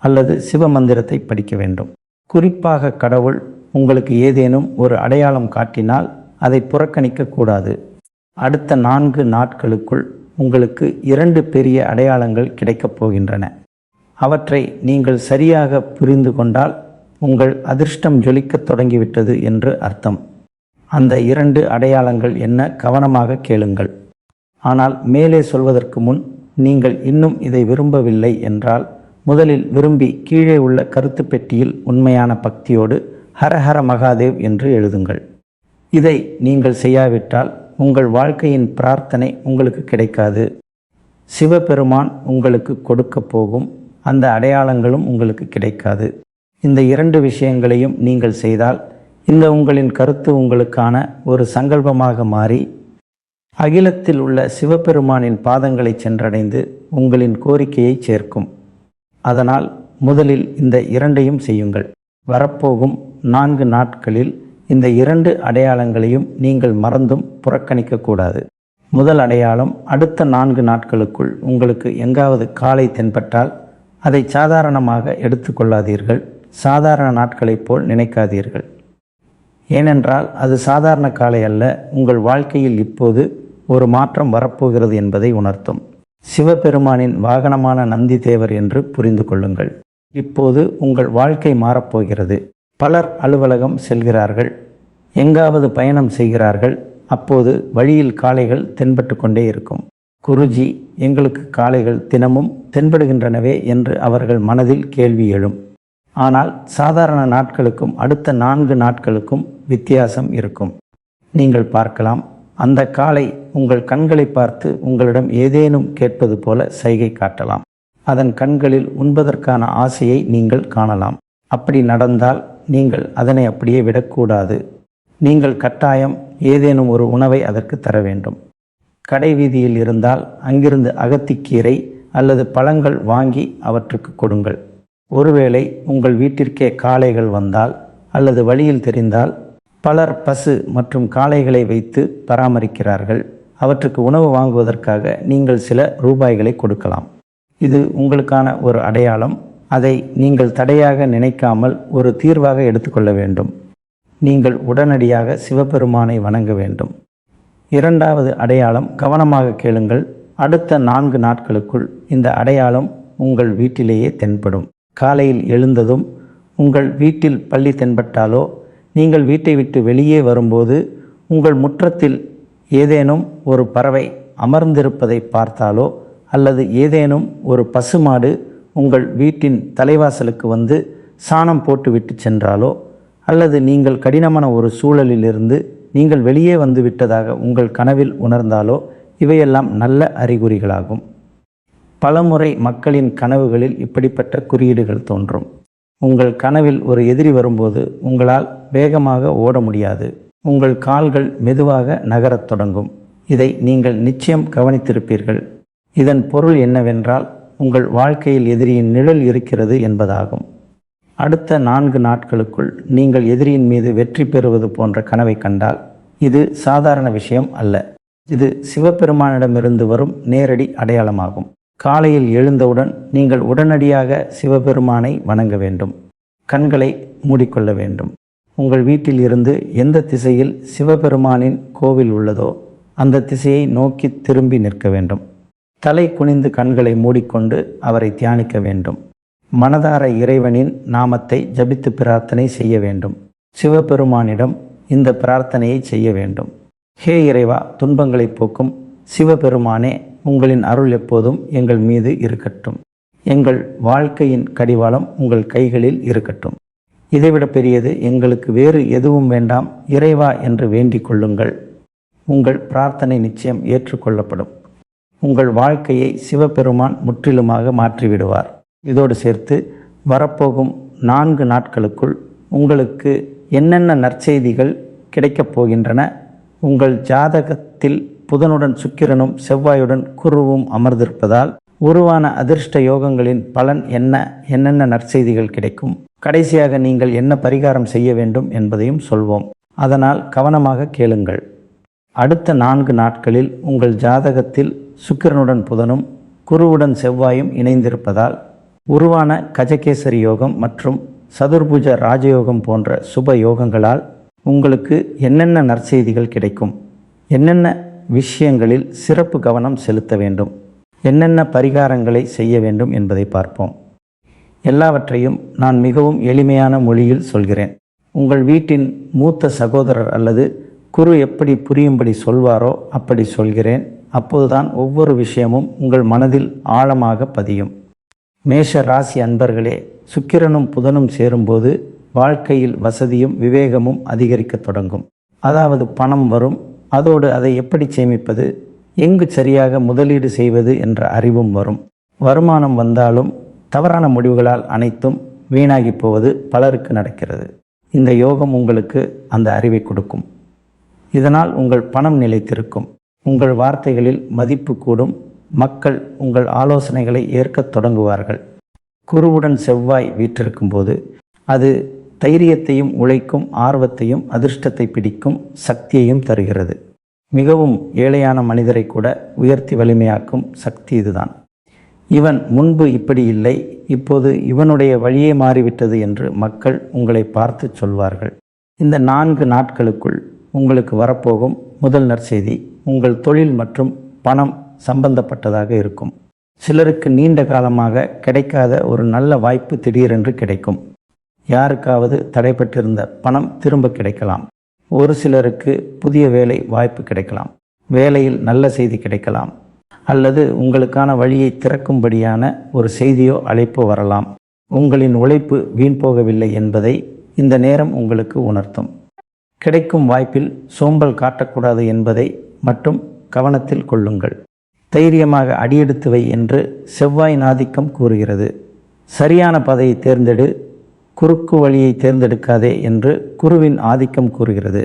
Speaker 1: அல்லது சிவ மந்திரத்தை படிக்க வேண்டும். குறிப்பாக கடவுள் உங்களுக்கு ஏதேனும் ஒரு அடையாளம் காட்டினால் அதை புறக்கணிக்க கூடாது. அடுத்த 4 நாட்களுக்குள் உங்களுக்கு 2 பெரிய அடையாளங்கள் கிடைக்கப் போகின்றன. அவற்றை நீங்கள் சரியாக புரிந்து கொண்டால் உங்கள் அதிர்ஷ்டம் ஜொலிக்கத் தொடங்கிவிட்டது என்று அர்த்தம். அந்த 2 அடையாளங்கள் என்ன, கவனமாக கேளுங்கள். ஆனால் மேலே சொல்வதற்கு முன் நீங்கள் இன்னும் இதை விரும்பவில்லை என்றால் முதலில் விரும்பி கீழே உள்ள கருத்து பெட்டியில் உண்மையான பக்தியோடு ஹரஹர மகாதேவ் என்று எழுதுங்கள். இதை நீங்கள் செய்யாவிட்டால் உங்கள் வாழ்க்கையின் பிரார்த்தனை உங்களுக்கு கிடைக்காது. சிவபெருமான் உங்களுக்கு கொடுக்க போகும் அந்த அடையாளங்களும் உங்களுக்கு கிடைக்காது. இந்த 2 விஷயங்களையும் நீங்கள் செய்தால் இந்த உங்களின் கருத்து உங்களுக்கான ஒரு சங்கல்பமாக மாறி அகிலத்தில் உள்ள சிவபெருமானின் பாதங்களை சென்றடைந்து உங்களின் கோரிக்கையை சேர்க்கும். அதனால் முதலில் இந்த 2ஐயும் செய்யுங்கள். வரப்போகும் 4 நாட்களில் இந்த 2 அடையாளங்களையும் நீங்கள் மறந்தும் புறக்கணிக்கக்கூடாது. முதல் அடையாளம், அடுத்த 4 நாட்களுக்குள் உங்களுக்கு எங்காவது காலை தென்பட்டால் அதை சாதாரணமாக எடுத்துக்கொள்ளாதீர்கள். சாதாரண நாட்களைப் போல் நினைக்காதீர்கள். ஏனென்றால் அது சாதாரண காலை அல்ல. உங்கள் வாழ்க்கையில் இப்போது ஒரு மாற்றம் வரப்போகிறது என்பதை உணர்த்தும். சிவபெருமானின் வாகனமான நந்தி தேவர் என்று புரிந்து கொள்ளுங்கள். இப்போது உங்கள் வாழ்க்கை மாறப்போகிறது. பலர் அலுவலகம் செல்கிறார்கள், எங்காவது பயணம் செய்கிறார்கள். அப்போது வழியில் காளைகள் தென்பட்டு கொண்டே இருக்கும். குருஜி, எங்களுக்கு காளைகள் தினமும் தென்படுகின்றனவே என்று அவர்கள் மனதில் கேள்வி எழும். ஆனால் சாதாரண நாட்களுக்கும் அடுத்த 4 நாட்களுக்கும் வித்தியாசம் இருக்கும். நீங்கள் பார்க்கலாம், அந்த காளை உங்கள் கண்களை பார்த்து உங்களிடம் ஏதேனும் கேட்பது போல சைகை காட்டலாம். அதன் கண்களில் உண்பதற்கான ஆசையை நீங்கள் காணலாம். அப்படி நடந்தால் நீங்கள் அதனை அப்படியே விடக்கூடாது. நீங்கள் கட்டாயம் ஏதேனும் ஒரு உணவை அதற்கு தர வேண்டும். கடை வீதியில் இருந்தால் அங்கிருந்து அகத்திக்கீரை அல்லது பழங்கள் வாங்கி அவற்றுக்கு கொடுங்கள். ஒருவேளை உங்கள் வீட்டிற்கே காளைகள் வந்தால் அல்லது வழியில் தெரிந்தால், பலர் பசு மற்றும் காளைகளை வைத்து பராமரிக்கிறார்கள். அவற்றுக்கு உணவு வாங்குவதற்காக நீங்கள் சில ரூபாய்களை கொடுக்கலாம். இது உங்களுக்கான ஒரு அடையாளம். அதை நீங்கள் தடையாக நினைக்காமல் ஒரு தீர்வாக எடுத்துக்கொள்ள வேண்டும். நீங்கள் உடனடியாக சிவபெருமானை வணங்க வேண்டும். 2வது அடையாளம், கவனமாக கேளுங்கள். அடுத்த 4 நாட்களுக்குள் இந்த அடையாளம் உங்கள் வீட்டிலேயே தென்படும். காலையில் எழுந்ததும் உங்கள் வீட்டில் பள்ளி தென்பட்டாலோ, நீங்கள் வீட்டை விட்டு வெளியே வரும்போது உங்கள் முற்றத்தில் ஏதேனும் ஒரு பறவை அமர்ந்திருப்பதை பார்த்தாலோ, அல்லது ஏதேனும் ஒரு பசுமாடு உங்கள் வீட்டின் தலைவாசலுக்கு வந்து சாணம் போட்டுவிட்டு சென்றாலோ, அல்லது நீங்கள் கடினமான ஒரு சூழலிலிருந்து நீங்கள் வெளியே வந்து விட்டதாக உங்கள் கனவில் உணர்ந்தாலோ, இவையெல்லாம் நல்ல அறிகுறிகளாகும். பலமுறை மக்களின் கனவுகளில் இப்படிப்பட்ட குறியீடுகள் தோன்றும். உங்கள் கனவில் ஒரு எதிரி வரும்போது உங்களால் வேகமாக ஓட முடியாது. உங்கள் கால்கள் மெதுவாக நகரத் தொடங்கும். இதை நீங்கள் நிச்சயம் கவனித்திருப்பீர்கள். இதன் பொருள் என்னவென்றால், உங்கள் வாழ்க்கையில் எதிரியின் நிழல் இருக்கிறது என்பதாகும். அடுத்த 4 நாட்களுக்குள் நீங்கள் எதிரியின் மீது வெற்றி பெறுவது போன்ற கனவை கண்டால் இது சாதாரண விஷயம் அல்ல. இது சிவபெருமானிடமிருந்து வரும் நேரடி அடையாளமாகும். காலையில் எழுந்தவுடன் நீங்கள் உடனடியாக சிவபெருமானை வணங்க வேண்டும். கண்களை மூடிக்கொள்ள வேண்டும். உங்கள் வீட்டில் இருந்து எந்த திசையில் சிவபெருமானின் கோவில் உள்ளதோ அந்த திசையை நோக்கி திரும்பி நிற்க வேண்டும். தலை குனிந்து கண்களை மூடிக்கொண்டு அவரை தியானிக்க வேண்டும். மனதார இறைவனின் நாமத்தை ஜபித்து பிரார்த்தனை செய்ய வேண்டும். சிவபெருமானிடம் இந்த பிரார்த்தனையை செய்ய வேண்டும். ஹே இறைவா, துன்பங்களை போக்கும் சிவபெருமானே, உங்களின் அருள் எப்போதும் எங்கள் மீது இருக்கட்டும். எங்கள் வாழ்க்கையின் கடிவாளம் உங்கள் கைகளில் இருக்கட்டும். இதைவிட பெரியது எங்களுக்கு வேறு எதுவும் வேண்டாம் இறைவா என்று வேண்டிக் கொள்ளுங்கள். உங்கள் பிரார்த்தனை நிச்சயம் ஏற்றுக்கொள்ளப்படும். உங்கள் வாழ்க்கையை சிவபெருமான் முற்றிலுமாக மாற்றிவிடுவார். இதோடு சேர்த்து வரப்போகும் 4 நாட்களுக்குள் உங்களுக்கு என்னென்ன நற்செய்திகள் கிடைக்கப் போகின்றன. உங்கள் ஜாதகத்தில் புதனுடன் சுக்கிரனும் செவ்வாயுடன் குருவும் அமர்ந்திருப்பதால் உருவான அதிர்ஷ்ட யோகங்களின் பலன் என்னென்ன நற்செய்திகள் கிடைக்கும், கடைசியாக நீங்கள் என்ன பரிகாரம் செய்ய வேண்டும் என்பதையும் சொல்வோம். அதனால் கவனமாக கேளுங்கள். அடுத்த 4 நாட்களில் உங்கள் ஜாதகத்தில் சுக்கிரனுடன் புதனும் குருவுடன் செவ்வாயும் இணைந்திருப்பதால் உருவான கஜகேசரி யோகம் மற்றும் சதுர்புஜ ராஜயோகம் போன்ற சுப யோகங்களால் உங்களுக்கு என்னென்ன நற்செய்திகள் கிடைக்கும், என்னென்ன விஷயங்களில் சிறப்பு கவனம் செலுத்த வேண்டும், என்னென்ன பரிகாரங்களை செய்ய வேண்டும் என்பதை பார்ப்போம். எல்லாவற்றையும் நான் மிகவும் எளிமையான மொழியில் சொல்கிறேன். உங்கள் வீட்டின் மூத்த சகோதரர் அல்லது குரு எப்படி புரியும்படி சொல்வாரோ அப்படி சொல்கிறேன். அப்போதுதான் ஒவ்வொரு விஷயமும் உங்கள் மனதில் ஆழமாக பதியும். மேஷ ராசி அன்பர்களே, சுக்கிரனும் புதனும் சேரும்போது வாழ்க்கையில் வசதியும் விவேகமும் அதிகரிக்க தொடங்கும். அதாவது பணம் வரும், அதோடு அதை எப்படி சேமிப்பது, எங்கு சரியாக முதலீடு செய்வது என்ற அறிவும் வரும். வருமானம் வந்தாலும் தவறான முடிவுகளால் அனைத்தும் வீணாகி போவது பலருக்கு நடக்கிறது. இந்த யோகம் உங்களுக்கு அந்த அறிவை கொடுக்கும். இதனால் உங்கள் பணம் நிலைத்திருக்கும், உங்கள் வார்த்தைகளில் மதிப்பு கூடும், மக்கள் உங்கள் ஆலோசனைகளை ஏற்கத் தொடங்குவார்கள். குருவுடன் செவ்வாய் வீற்றிருக்கும் போது அது தைரியத்தையும் உழைக்கும் ஆர்வத்தையும் அதிர்ஷ்டத்தை பிடிக்கும் சக்தியையும் தருகிறது. மிகவும் ஏழையான மனிதரை கூட உயர்த்தி வலிமையாக்கும் சக்தி இதுதான். இவன் முன்பு இப்படி இல்லை, இப்போது இவனுடைய வழியே மாறிவிட்டது என்று மக்கள் உங்களை பார்த்து சொல்வார்கள். இந்த 4 நாட்களுக்குள் உங்களுக்கு வரப்போகும் முதல் நற்செய்தி உங்கள் தொழில் மற்றும் பணம் சம்பந்தப்பட்டதாக இருக்கும். சிலருக்கு நீண்ட காலமாக கிடைக்காத ஒரு நல்ல வாய்ப்பு திடீரென்று கிடைக்கும். யாருக்காவது தடைப்பட்டிருந்த பணம் திரும்ப கிடைக்கலாம். ஒரு சிலருக்கு புதிய வேலை வாய்ப்பு கிடைக்கலாம். வேலையில் நல்ல செய்தி கிடைக்கலாம். அல்லது உங்களுக்கான வழியை திறக்கும்படியான ஒரு செய்தியோ அழைப்போ வரலாம். உங்களின் உழைப்பு வீண் போகவில்லை என்பதை இந்த நேரம் உங்களுக்கு உணர்த்தும். கிடைக்கும் வாய்ப்பில் சோம்பல் காட்டக்கூடாது என்பதை மட்டும் கவனத்தில் கொள்ளுங்கள். தைரியமாக அடியெடுத்து வை என்று செவ்வாயின் ஆதிக்கம் கூறுகிறது. சரியான பாதையை தேர்ந்தெடு, குறுக்கு வழியை தேர்ந்தெடுக்காதே என்று குருவின் ஆதிக்கம் கூறுகிறது.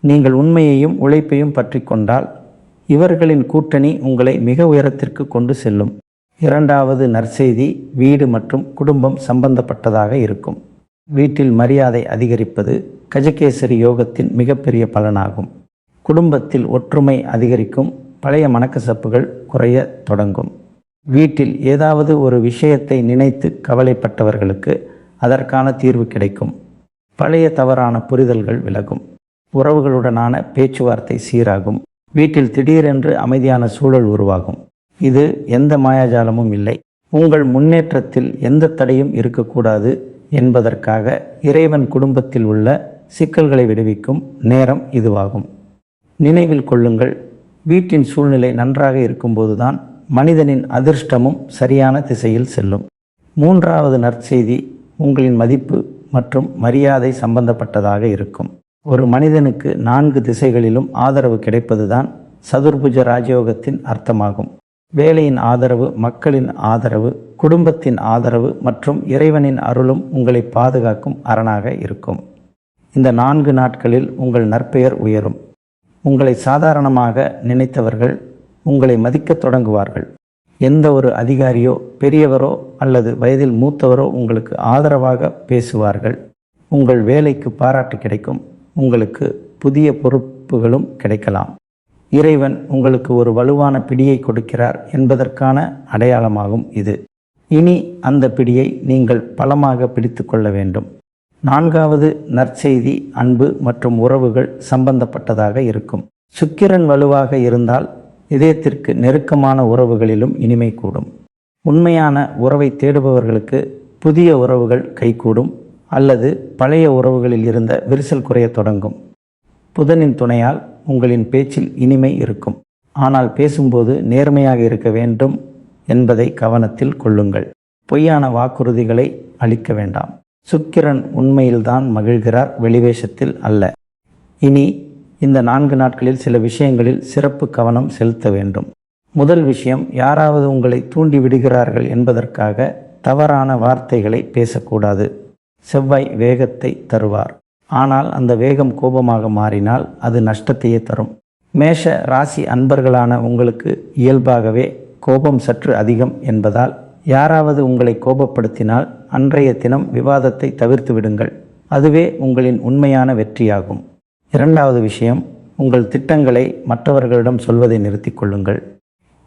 Speaker 1: நீங்கள் உண்மையையும் உழைப்பையும் பற்றி கொண்டால் இவர்களின் கூட்டணி உங்களை மிக உயரத்திற்கு கொண்டு செல்லும். இரண்டாவது நற்செய்தி வீடு மற்றும் குடும்பம் சம்பந்தப்பட்டதாக இருக்கும். வீட்டில் மரியாதை அதிகரிப்பது கஜகேசரி யோகத்தின் மிகப்பெரிய பலனாகும். குடும்பத்தில் ஒற்றுமை அதிகரிக்கும், பழைய மனக்கசப்புகள் குறைய தொடங்கும். வீட்டில் ஏதாவது ஒரு விஷயத்தை நினைத்து கவலைப்பட்டவர்களுக்கு அதற்கான தீர்வு கிடைக்கும். பழைய தவறான புரிதல்கள் விலகும். உறவுகளுடனான பேச்சுவார்த்தை சீராகும். வீட்டில் திடீரென்று அமைதியான சூழல் உருவாகும். இது எந்த மாயாஜாலமும் இல்லை. உங்கள் முன்னேற்றத்தில் எந்த தடையும் இருக்கக்கூடாது என்பதற்காக இறைவன் குடும்பத்தில் உள்ள சிக்கல்களை விடுவிக்கும் நேரம் இதுவாகும். நினைவில் கொள்ளுங்கள், வீட்டின் சூழ்நிலை நன்றாக இருக்கும்போதுதான் மனிதனின் அதிர்ஷ்டமும் சரியான திசையில் செல்லும். மூன்றாவது நற்செய்தி உங்களின் மதிப்பு மற்றும் மரியாதை சம்பந்தப்பட்டதாக இருக்கும். ஒரு மனிதனுக்கு 4 திசைகளிலும் ஆதரவு கிடைப்பதுதான் சதுர்புஜ ராஜயோகத்தின் அர்த்தமாகும். வேலையின் ஆதரவு, மக்களின் ஆதரவு, குடும்பத்தின் ஆதரவு மற்றும் இறைவனின் அருளும் உங்களை பாதுகாக்கும் அரணாக இருக்கும். இந்த 4 நாட்களில் உங்கள் நற்பெயர் உயரும். உங்களை சாதாரணமாக நினைத்தவர்கள் உங்களை மதிக்கத் தொடங்குவார்கள். எந்த ஒரு அதிகாரியோ பெரியவரோ அல்லது வயதில் மூத்தவரோ உங்களுக்கு ஆதரவாக பேசுவார்கள். உங்கள் வேலைக்கு பாராட்டு கிடைக்கும். உங்களுக்கு புதிய பொறுப்புகளும் கிடைக்கலாம். இறைவன் உங்களுக்கு ஒரு வலுவான பிடியை கொடுக்கிறார் என்பதற்கான அடையாளமாகும் இது. இனி அந்த பிடியை நீங்கள் பலமாக பிடித்து கொள்ள வேண்டும். 4வது நற்செய்தி அன்பு மற்றும் உறவுகள் சம்பந்தப்பட்டதாக இருக்கும். சுக்கிரன் வலுவாக இருந்தால் இதயத்திற்கு நெருக்கமான உறவுகளிலும் இனிமை கூடும். உண்மையான உறவை தேடுபவர்களுக்கு புதிய உறவுகள் கைகூடும் அல்லது பழைய உறவுகளில் இருந்த விரிசல் குறைய தொடங்கும். புதனின் துணையால் உங்களின் பேச்சில் இனிமை இருக்கும். ஆனால் பேசும்போது நேர்மையாக இருக்க வேண்டும் என்பதை கவனத்தில் கொள்ளுங்கள். பொய்யான வாக்குறுதிகளை அளிக்க வேண்டாம். சுக்கிரன் உண்மையில்தான் மகிழ்கிறார், வெளிவேஷத்தில் அல்ல. இனி இந்த 4 நாட்களில் சில விஷயங்களில் சிறப்பு கவனம் செலுத்த வேண்டும். முதல் விஷயம், யாராவது உங்களை தூண்டி விடுகிறார்கள் என்பதற்காக தவறான வார்த்தைகளை பேசக்கூடாது. செவ்வாய் வேகத்தை தருவார், ஆனால் அந்த வேகம் கோபமாக மாறினால் அது நஷ்டத்தையே தரும். மேஷ ராசி அன்பர்களான உங்களுக்கு இயல்பாகவே கோபம் சற்று அதிகம் என்பதால் யாராவது உங்களை கோபப்படுத்தினால் அன்றைய தினம் விவாதத்தை தவிர்த்து விடுங்கள். அதுவே உங்களின் உண்மையான வெற்றியாகும். இரண்டாவது விஷயம், உங்கள் திட்டங்களை மற்றவர்களிடம் சொல்வதை நிறுத்திக் கொள்ளுங்கள்.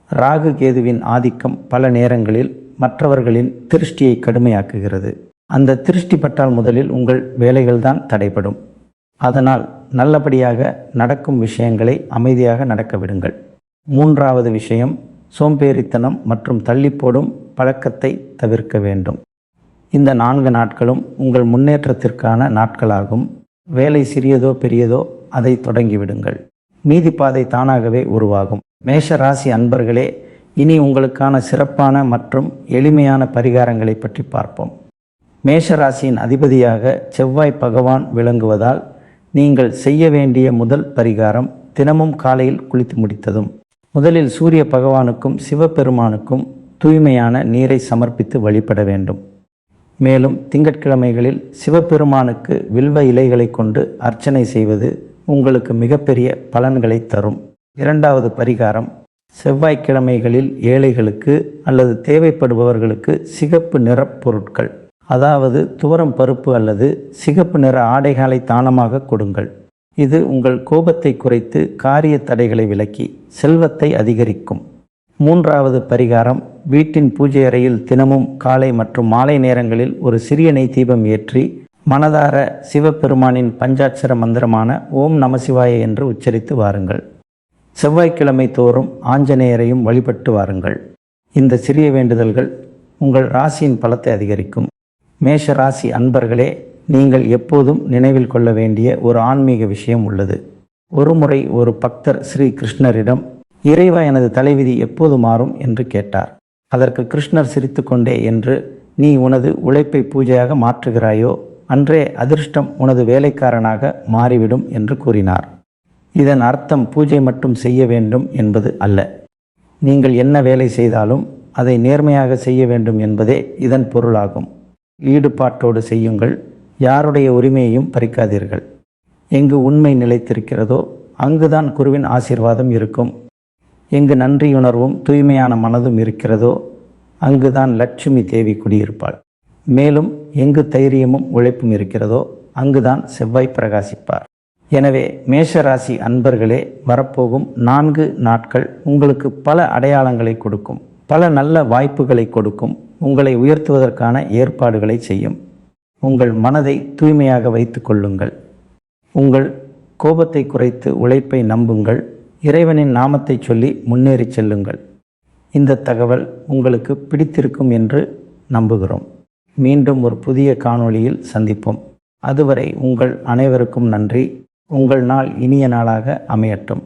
Speaker 1: ராகு கேதுவின் ஆதிக்கம் பல நேரங்களில் மற்றவர்களின் திருஷ்டியை கடுமையாக்குகிறது. அந்த திருஷ்டி பட்டால் முதலில் உங்கள் வேலைகள்தான் தடைபடும். அதனால் நல்லபடியாக நடக்கும் விஷயங்களை அமைதியாக நடக்க விடுங்கள். மூன்றாவது விஷயம், சோம்பேறித்தனம் மற்றும் தள்ளிப்போடும் பழக்கத்தை தவிர்க்க வேண்டும். இந்த 4 நாட்களும் உங்கள் முன்னேற்றத்திற்கான நாட்களாகும். வேலை சிறியதோ பெரியதோ அதை தொடங்கிவிடுங்கள். மீதி பாதை தானாகவே உருவாகும். மேஷ ராசி அன்பர்களே, இனி உங்களுக்கான சிறப்பான மற்றும் எளிமையான பரிகாரங்களை பற்றி பார்ப்போம். மேஷ ராசியின் அதிபதியாக செவ்வாய் பகவான் விளங்குவதால் நீங்கள் செய்ய வேண்டிய முதல் பரிகாரம், தினமும் காலையில் குளித்து முடித்ததும் முதலில் சூரிய பகவானுக்கும் சிவபெருமானுக்கும் தூய்மையான நீரை சமர்ப்பித்து வழிபட வேண்டும். மேலும் திங்கட்கிழமைகளில் சிவபெருமானுக்கு வில்வ இலைகளை கொண்டு அர்ச்சனை செய்வது உங்களுக்கு மிகப்பெரிய பலன்களை தரும். இரண்டாவது பரிகாரம், செவ்வாய்க்கிழமைகளில் ஏழைகளுக்கு அல்லது தேவைப்படுபவர்களுக்கு சிகப்பு நிற பொருட்கள், அதாவது துவரம் பருப்பு அல்லது சிகப்பு நிற ஆடைகளை தானமாக கொடுங்கள். இது உங்கள் கோபத்தை குறைத்து காரிய தடைகளை விலக்கி செல்வத்தை அதிகரிக்கும். மூன்றாவது பரிகாரம், வீட்டின் பூஜை அறையில் தினமும் காலை மற்றும் மாலை நேரங்களில் ஒரு சிறிய நெய் தீபம் ஏற்றி மனதார சிவபெருமானின் பஞ்சாட்சர மந்திரமான ஓம் நமசிவாய என்று உச்சரித்து வாருங்கள். செவ்வாய்க்கிழமை தோறும் ஆஞ்சநேயரையும் வழிபட்டு வாருங்கள். இந்த சிறிய வேண்டுதல்கள் உங்கள் ராசியின் பலத்தை அதிகரிக்கும். மேஷ ராசி அன்பர்களே, நீங்கள் எப்போதும் நினைவில் கொள்ள வேண்டிய ஒரு ஆன்மீக விஷயம் உள்ளது. ஒருமுறை ஒரு பக்தர் ஸ்ரீ கிருஷ்ணரிடம், இறைவா, எனது தலைவிதி எப்போது மாறும் என்று கேட்டார். அதற்கு கிருஷ்ணர் சிரித்துக்கொண்டே, என்று நீ உனது உழைப்பை பூஜையாக மாற்றுகிறாயோ அன்றே அதிர்ஷ்டம் உனது வேலைக்காரனாக மாறிவிடும் என்று கூறினார். இதன் அர்த்தம் பூஜை மட்டும் செய்ய வேண்டும் என்பது அல்ல. நீங்கள் என்ன வேலை செய்தாலும் அதை நேர்மையாக செய்ய வேண்டும் என்பதே இதன் பொருளாகும். ஈடுபாட்டோடு செய்யுங்கள். யாருடைய உரிமையையும் பறிக்காதீர்கள். எங்கு உண்மை நிலைத்திருக்கிறதோ அங்குதான் குருவின் ஆசீர்வாதம் இருக்கும். எங்கு நன்றியுணர்வும் தூய்மையான மனதும் இருக்கிறதோ அங்குதான் லட்சுமி தேவி குடியிருப்பாள். மேலும் எங்கு தைரியமும் உழைப்பும் இருக்கிறதோ அங்குதான் செவ்வாய் பிரகாசிப்பார். எனவே மேஷராசி அன்பர்களே, வரப்போகும் 4 நாட்கள் உங்களுக்கு பல அடையாளங்களை கொடுக்கும், பல நல்ல வாய்ப்புகளை கொடுக்கும், உங்களை உயர்த்துவதற்கான ஏற்பாடுகளை செய்யும். உங்கள் மனதை தூய்மையாக வைத்து கொள்ளுங்கள். உங்கள் கோபத்தை குறைத்து உழைப்பை நம்புங்கள். இறைவனின் நாமத்தை சொல்லி முன்னேறி செல்லுங்கள். இந்த தகவல் உங்களுக்கு பிடித்திருக்கும் என்று நம்புகிறோம். மீண்டும் ஒரு புதிய காணொளியில் சந்திப்போம். அதுவரை உங்கள் அனைவருக்கும் நன்றி. உங்கள் நாள் இனிய நாளாக அமையட்டும்.